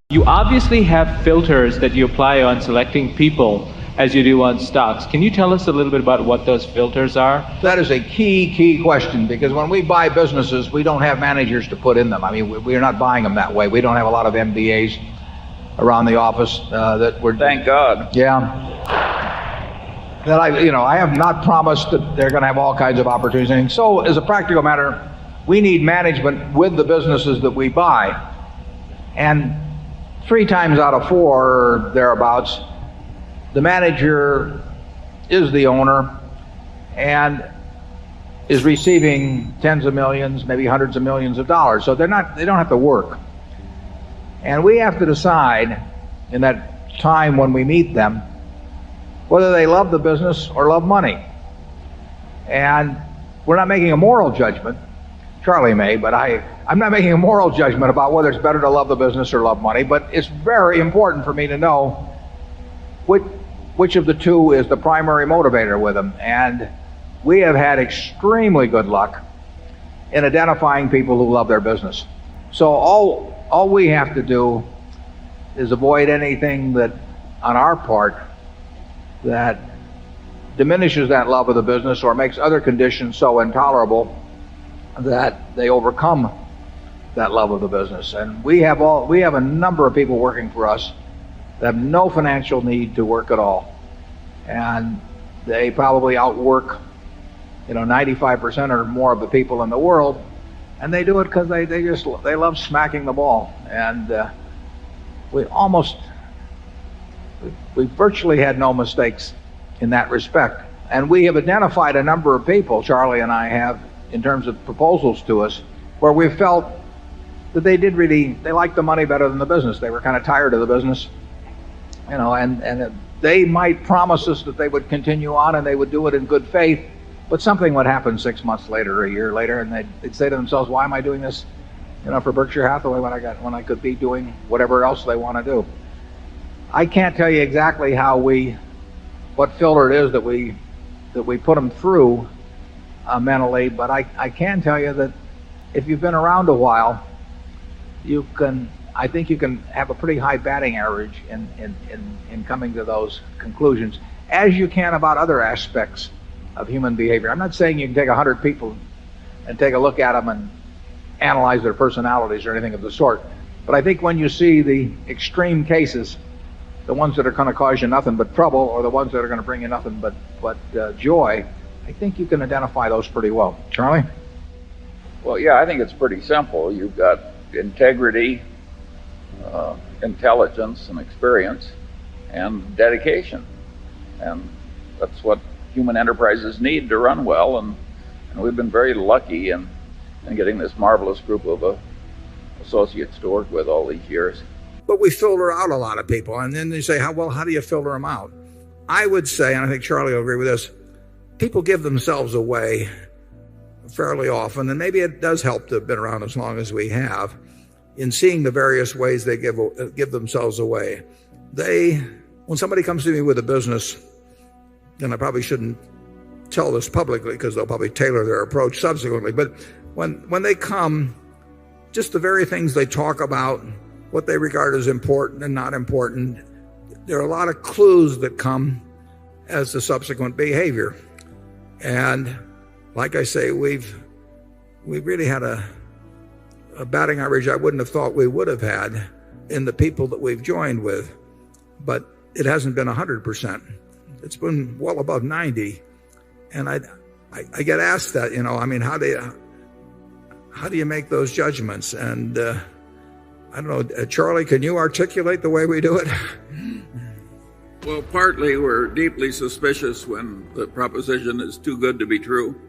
You obviously have filters that you apply on selecting people as you do on stocks. Can you tell us a little bit about what those filters are? That is a key question, because when we buy businesses, we don't have managers to put in them. I mean, we're not buying them that way. We don't have a lot of MBAs around the office that we're... Thank God. Yeah. That I have not promised that they're going to have all kinds of opportunities. So as a practical matter, we need management with the businesses that we buy. And 3 times out of 4 or thereabouts, the manager is the owner and is receiving tens of millions, maybe hundreds of millions of dollars. So they don't have to work. And we have to decide in that time when we meet them whether they love the business or love money. And we're not making a moral judgment. Charlie may, but I'm not making a moral judgment about whether it's better to love the business or love money. But it's very important for me to know which of the two is the primary motivator with them. And we have had extremely good luck in identifying people who love their business. So all we have to do is avoid anything that, on our part, that diminishes that love of the business or makes other conditions so intolerable that they overcome that love of the business. And we have a number of people working for us that have no financial need to work at all, and they probably outwork 95% or more of the people in the world, and they do it because they love smacking the ball. And we virtually had no mistakes in that respect. And we have identified a number of people, Charlie and I have, in terms of proposals to us, where we felt that they liked the money better than the business. They were kind of tired of the business, and they might promise us that they would continue on and they would do it in good faith, but something would happen 6 months later or a year later, and they'd say to themselves, why am I doing this for Berkshire Hathaway when I could be doing whatever else they want to do? I can't tell you exactly what filter it is that we put them through mentally, but I can tell you that if you've been around a while, I think you can have a pretty high batting average in coming to those conclusions, as you can about other aspects of human behavior. I'm not saying you can take 100 people and take a look at them and analyze their personalities or anything of the sort, but I think when you see the extreme cases, the ones that are going to cause you nothing but trouble, or the ones that are going to bring you nothing but joy, I think you can identify those pretty well. Charlie? Well, yeah, I think it's pretty simple. You've got integrity, intelligence and experience, and dedication. And that's what human enterprises need to run well. And we've been very lucky in getting this marvelous group of associates to work with all these years. But we filter out a lot of people. And then they say, how do you filter them out? I would say, and I think Charlie will agree with this, people give themselves away fairly often, and maybe it does help to have been around as long as we have, in seeing the various ways they give themselves away. When somebody comes to me with a business, and I probably shouldn't tell this publicly because they'll probably tailor their approach subsequently, but when they come, just the very things they talk about, what they regard as important and not important, there are a lot of clues that come as to subsequent behavior. And like I say, we've really had a batting average I wouldn't have thought we would have had in the people that we've joined with, but it hasn't been 100%. It's been well above 90. And I get asked that, how do you make those judgments? And I don't know, Charlie, can you articulate the way we do it? Well, partly we're deeply suspicious when the proposition is too good to be true.